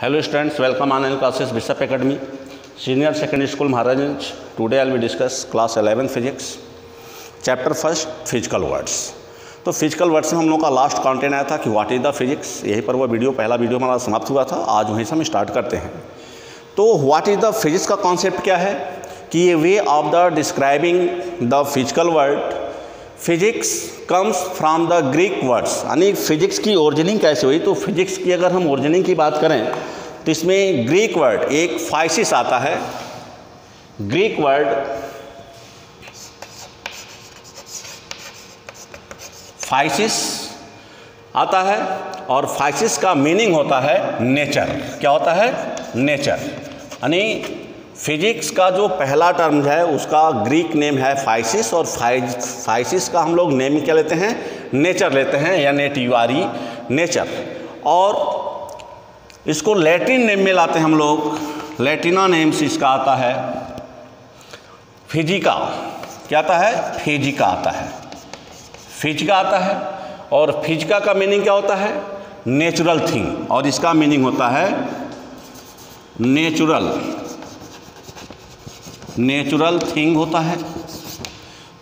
Hello students, welcome online classes Bishop Academy, Senior Secondary School Maharajganj. Today I will discuss class 11 physics, chapter first physical words. तो physical words में हम लोग का last content आया था कि what is the physics, यहीं पर वो पहला वीडियो हमारा समाप्त हुआ था। आज वहीं से हम स्टार्ट करते हैं। तो व्हाट इज़ द फिजिक्स का कॉन्सेप्ट क्या है कि ये way of the describing the physical world, physics comes from the Greek words, यानी फिजिक्स की ओरिजिनिंग कैसे हुई। तो फिजिक्स की अगर हम ओरिजिनिंग की बात करें तो इसमें ग्रीक वर्ड एक फाइसिस आता है। ग्रीक वर्ड फाइसिस आता है और फाइसिस का मीनिंग होता है नेचर। क्या होता है? नेचर। यानी फिजिक्स का जो पहला टर्म है उसका ग्रीक नेम है फाइसिस, और फाइसिस का हम लोग नेम क्या लेते हैं? नेचर लेते हैं, या नेटिवारी नेचर। और इसको लैटिन नेम में लाते हैं हम लोग। लैटिना नेम से इसका आता है फिजिका। क्या आता है? फिजिका आता है। फिजिका आता है, और फिजिका का मीनिंग क्या होता है? नेचुरल थिंग, और इसका मीनिंग होता है नेचुरल थिंग होता है।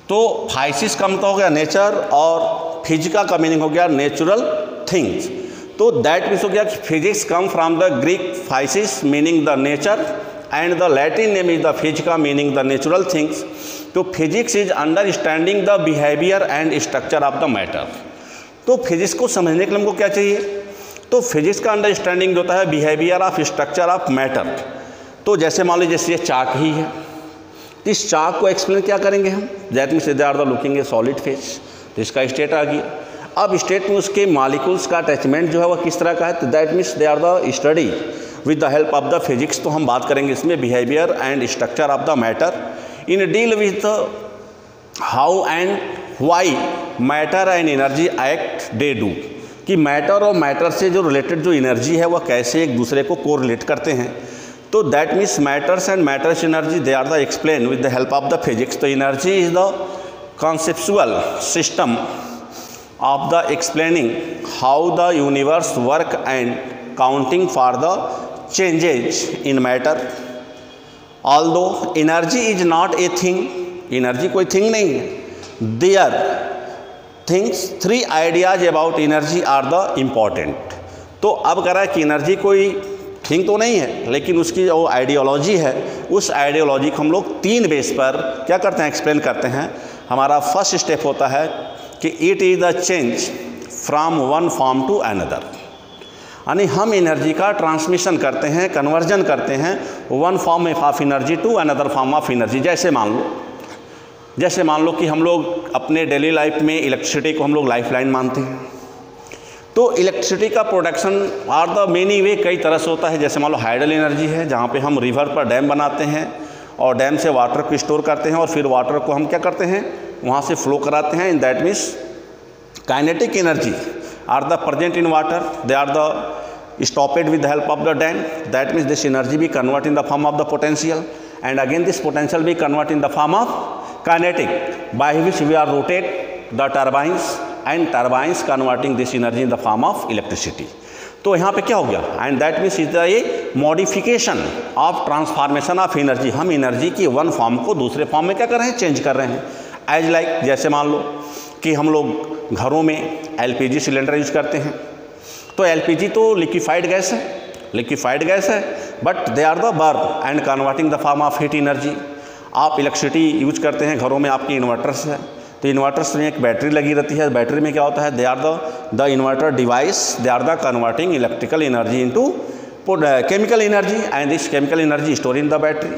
तो फाइसिस का मतलब हो गया नेचर, और फिजिका का मीनिंग हो गया नेचुरल थिंग्स। तो दैट मीन्स हो गया कि physics come from the Greek physis meaning the nature, and the Latin name is the physica meaning the natural things. तो physics is understanding the behaviour and structure of the matter. तो physics को समझने के लिए हमको क्या चाहिए? तो फिजिक्स का अंडरस्टैंडिंग होता है behaviour of structure of matter. तो जैसे मान लीजिए जैसे ये चाक ही है, तो इस चाक को एक्सप्लेन क्या करेंगे हम? That means they are the looking a solid face, तो इसका स्टेट आ गया। अब स्टेट में उसके मॉलिक्यूल्स का अटैचमेंट जो है वह किस तरह का है? तो that means they are the study with the help of the physics. तो हम बात करेंगे इसमें behaviour and structure of the matter in deal with how and why matter and energy act they do, कि मैटर और matter से जो related जो एनर्जी है वह कैसे एक दूसरे को कोरिलेट करते हैं। तो that means matters and matters energy they are the explain with the help of the physics. तो energy is the conceptual system of the explaining how the universe work and counting for the changes in matter. Although energy is not a thing, energy कोई thing नहीं है। There things three ideas about energy are the important. तो अब कह रहा है कि energy कोई थिंग तो नहीं है, लेकिन उसकी जो आइडियोलॉजी है उस आइडियोलॉजी को हम लोग तीन बेस पर क्या करते हैं? एक्सप्लेन करते हैं। हमारा फर्स्ट स्टेप होता है कि it is the change from one form to another, यानी हम एनर्जी का ट्रांसमिशन करते हैं, कन्वर्जन करते हैं one form of energy to another form of energy. जैसे मान लो कि हम लोग अपने डेली लाइफ में इलेक्ट्रिसिटी को हम लोग लाइफ लाइन मानते हैं। तो इलेक्ट्रिसिटी का production are the many way कई तरह से होता है। जैसे मान लो हाइडल एनर्जी है, जहाँ पे हम रिवर पर डैम बनाते हैं और डैम से वाटर को स्टोर करते हैं, और फिर वाटर को हम क्या करते हैं? वहाँ से फ्लो कराते हैं। In that means kinetic energy are the present in water, they are the stopped with the help of the dam. That means this energy be convert in the form of the potential, and again this potential be convert in the form of kinetic, by which we are rotate the turbines, and turbines converting this energy in the form of electricity. तो यहाँ पे क्या हो गया? And that means is a modification of transformation of energy. हम energy की one form को दूसरे फॉर्म में क्या कर रहे हैं? चेंज कर रहे हैं। एज लाइक जैसे मान लो कि हम लोग घरों में एलपीजी सिलेंडर यूज करते हैं। तो एलपीजी तो लिक्विफाइड गैस है, but they are the burn and converting the form of heat energy. आप इलेक्ट्रिसिटी यूज करते हैं घरों में, आपकी इन्वर्टर्स है, तो इन्वर्टर्स में एक बैटरी लगी रहती है। बैटरी में क्या होता है? They are the inverter device, they are the converting electrical energy into chemical energy, and this chemical energy store in the battery,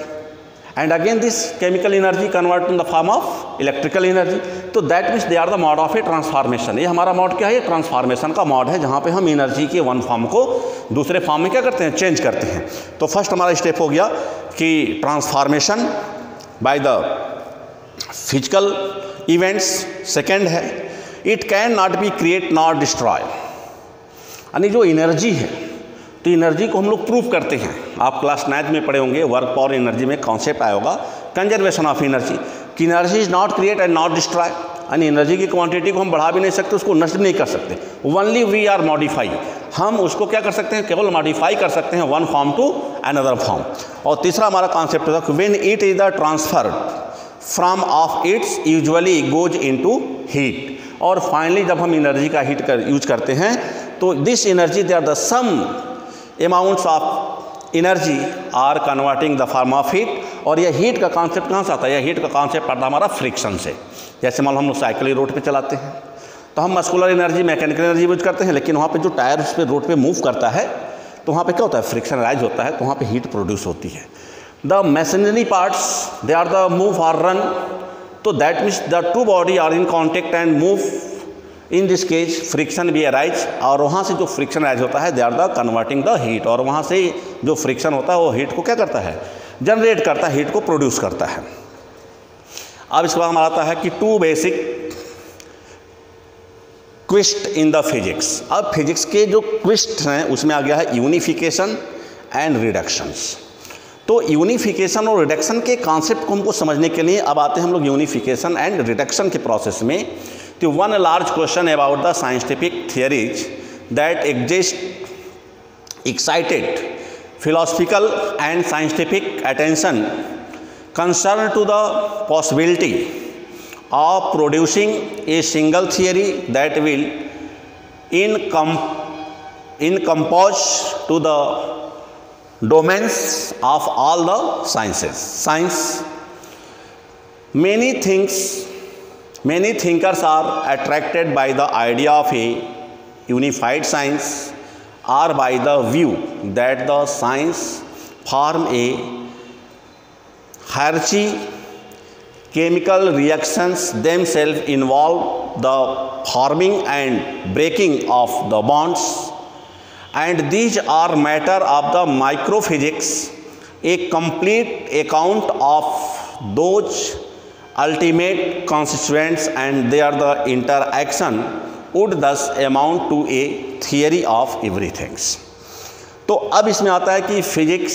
and again this chemical energy convert in the form of electrical energy. तो that means they are the mode of a transformation. ये हमारा mode क्या है? ये transformation का mode है, जहाँ पे हम एनर्जी के वन फॉर्म को दूसरे फॉर्म में क्या करते हैं? चेंज करते हैं। तो फर्स्ट हमारा स्टेप हो गया कि transformation by the physical events. Second है it can not be create not destroy, यानी जो एनर्जी है तो एनर्जी को हम लोग प्रूव करते हैं। आप क्लास 9 में पढ़े होंगे, वर्क पावर एनर्जी में कॉन्सेप्ट आया होगा कंजर्वेशन ऑफ एनर्जी, कि energy is not create and not destroy. यानी एनर्जी की क्वांटिटी को हम बढ़ा भी नहीं सकते, उसको नष्ट भी नहीं कर सकते। ओनली वी आर मॉडिफाई, हम उसको क्या कर सकते हैं, केवल मॉडिफाई कर सकते हैं one form to another form. और तीसरा हमारा कॉन्सेप्ट होता है when it is the transfer from of its usually goes into heat. और फाइनली जब हम एनर्जी का यूज करते हैं तो this energy they are the some amounts of energy are converting the form of heat. और यह हीट का कॉन्सेप्ट कहाँ से आता है, यह हीट का कॉन्सेप्ट आता है हमारा फ्रिक्शन से। जैसे मान लो हम लोग साइकिल रोड पे चलाते हैं तो हम muscular energy mechanical energy use करते हैं, लेकिन वहाँ पे जो टायर उस पर रोड पे मूव करता है तो वहाँ पे क्या होता है, फ्रिक्शन राइज होता है, तो वहाँ पे हीट प्रोड्यूस होती है। The machinery parts they are the move और रन, तो that means the two body are in contact and move, in this case friction भी अराइज, और वहाँ से जो फ्रिक्शन राइज होता है they are the converting the heat, और वहाँ से जो फ्रिक्शन होता है वो हीट को क्या करता है, जनरेट करता है, हीट को प्रोड्यूस करता है। अब इसके बाद हमारा आता है कि two basic quest in the physics. अब फिजिक्स के जो क्विस्ट हैं उसमें आ गया है यूनिफिकेशन एंड रिडक्शंस। तो यूनिफिकेशन और रिडक्शन के कॉन्सेप्ट को हमको समझने के लिए अब आते हैं हम लोग यूनिफिकेशन एंड रिडक्शन के प्रोसेस में। तो one large question about the scientific theories that exist excited philosophical and scientific attention concerned to the possibility of producing a single theory that will encompass to the domains of all the science. Many thinkers are attracted by the idea of a unified science, or by the view that the science form a hierarchy. Chemical reactions themselves involve the forming and breaking of the bonds, and these are matter of the microphysics. A complete account of those ultimate constituents and their the interaction would thus amount to a theory of everything. तो अब इसमें आता है कि physics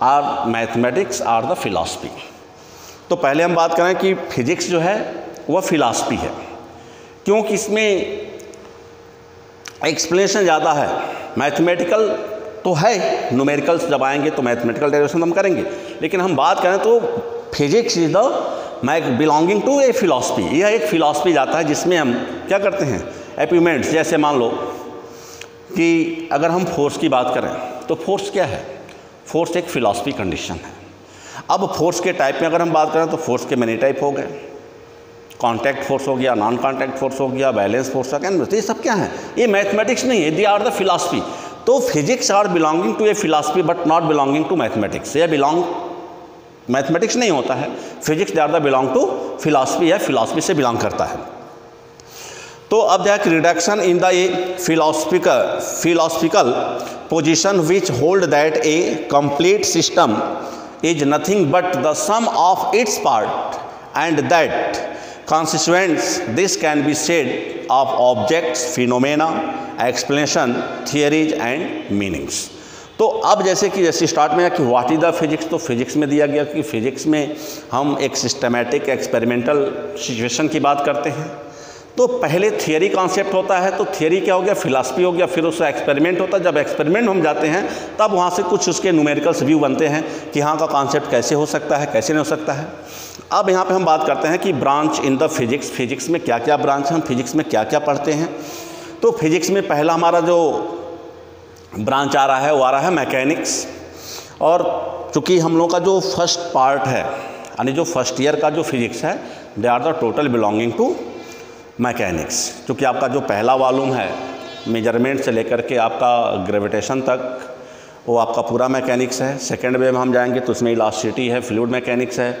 और mathematics और the philosophy. तो पहले हम बात करें कि फिजिक्स जो है वह फिलॉसफी है, क्योंकि इसमें एक्सप्लेनेशन ज़्यादा है। मैथमेटिकल तो है, न्यूमेरिकल्स जब आएंगे तो मैथमेटिकल डेरिवेशन हम करेंगे, लेकिन हम बात करें तो physics is the belonging to a philosophy. यह एक फिलॉसफी जाता है जिसमें हम क्या करते हैं, एपिमेंट्स। जैसे मान लो कि अगर हम फोर्स की बात करें तो फोर्स क्या है, फोर्स एक फिलॉसफी कंडीशन है। अब फोर्स के टाइप में अगर हम बात करें तो फोर्स के मैनी टाइप हो गए, कॉन्टैक्ट फोर्स हो गया, नॉन कॉन्टैक्ट फोर्स हो गया, बैलेंस फोर्स हो गया। तो ये सब क्या है, ये मैथमेटिक्स नहीं है, दे आर द फिलॉसफी। तो physics are belonging to a philosophy but not belonging to mathematics. ये बिलोंग मैथमेटिक्स नहीं होता है, physics they are the belong to philosophy है, फिलॉसफी से बिलोंग करता है। तो अब देखा reduction in the a philosophical position which hold that a complete system is nothing but the sum of its part and that consequence this can be said of objects, phenomena, explanation, theories and meanings. तो अब जैसे start में कि what is the physics, तो physics में दिया गया कि फिजिक्स में हम एक सिस्टमैटिक एक्सपेरिमेंटल सिचुएशन की बात करते हैं। तो पहले थियरी कॉन्सेप्ट होता है, तो थियरी क्या हो गया, फिलॉसफी हो गया, फिर उसका एक्सपेरिमेंट होता है। जब एक्सपेरिमेंट हम जाते हैं तब वहाँ से कुछ उसके न्यूमेरिकल्स व्यू बनते हैं कि हाँ का कॉन्सेप्ट कैसे हो सकता है, कैसे नहीं हो सकता है। अब यहाँ पे हम बात करते हैं कि branch in the physics, physics में क्या क्या ब्रांच है, हम फिजिक्स में क्या क्या पढ़ते हैं। तो फिजिक्स में पहला हमारा जो ब्रांच आ रहा है वो आ रहा है मैकेनिक्स। और चूँकि हम लोग का जो फर्स्ट पार्ट है यानी जो फर्स्ट ईयर का जो फिजिक्स है they are the total belonging to mechanics. क्योंकि आपका जो पहला वॉल्यूम है मेजरमेंट से लेकर के आपका ग्रेविटेशन तक वो आपका पूरा मैकेनिक्स है। सेकेंड वे में हम जाएंगे तो उसमें इलास्टिसिटी है, फ्लूइड मैकेनिक्स है,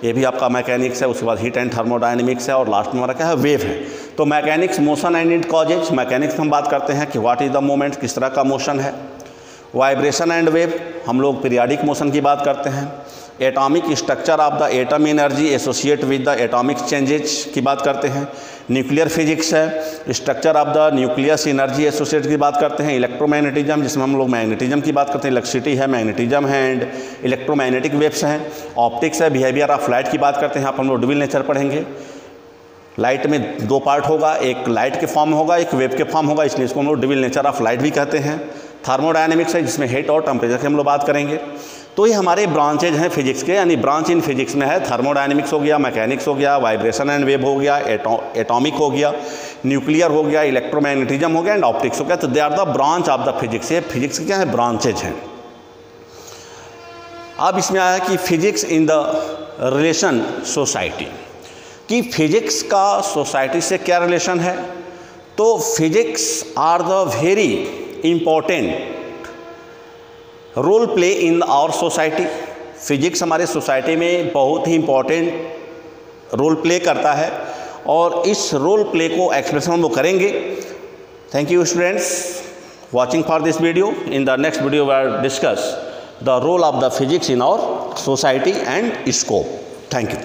ये भी आपका मैकेनिक्स है। उसके बाद हीट एंड थर्मोडायनेमिक्स है और लास्ट में हमारा क्या है, वेव है। तो mechanics motion and it causes, mechanics हम बात करते हैं कि व्हाट इज़ द मोमेंट, किस तरह का मोशन है। वाइब्रेशन एंड वेव हम लोग पीरियाडिक मोशन की बात करते हैं। Atomic structure of the atom energy associate with the atomic changes की बात करते हैं। न्यूक्लियर फिजिक्स है, structure of the nucleus energy associate की बात करते हैं। इलेक्ट्रोमैग्नेटिज्म जिसमें हम लोग मैग्नेटिज्म की बात करते हैं, इलेक्ट्रिसिटी है, मैग्नेटिज्म है एंड इलेक्ट्रोमैग्नेटिक वेव्स हैं। ऑप्टिक्स है, बिहेवियर ऑफ लाइट की बात करते हैं, यहाँ पर हम लोग डुअल नेचर पढ़ेंगे। लाइट में दो पार्ट होगा, एक लाइट के फॉर्म होगा, एक वेव के फॉर्म होगा, इसलिए इसको हम लोग डिविल नेचर ऑफ लाइट भी कहते हैं। थर्मोडायनेमिक्स है जिसमें हीट और टेम्परेचर की हम लोग बात करेंगे। तो ये हमारे ब्रांचेज हैं फिजिक्स के, यानी ब्रांच इन फिजिक्स में है थर्मोडायनेमिक्स हो गया, मैकेनिक्स हो गया, वाइब्रेशन एंड वेव हो गया, एटॉमिक हो गया, न्यूक्लियर हो गया, इलेक्ट्रोमैग्नेटिज्म हो गया एंड ऑप्टिक्स हो गया। तो they are the branch of the physics. ये फिजिक्स क्या है, ब्रांचेज हैं। अब इसमें आया कि physics in the relation society, कि फिजिक्स का सोसाइटी से क्या रिलेशन है। तो physics are the very important role play in our society. Physics हमारे सोसाइटी में बहुत ही इम्पोर्टेंट रोल प्ले करता है और इस रोल प्ले को एक्सप्रेशन हम लोग करेंगे। Thank you students watching for this video. In the next video we are discuss the role of the physics in our society and scope. Thank you.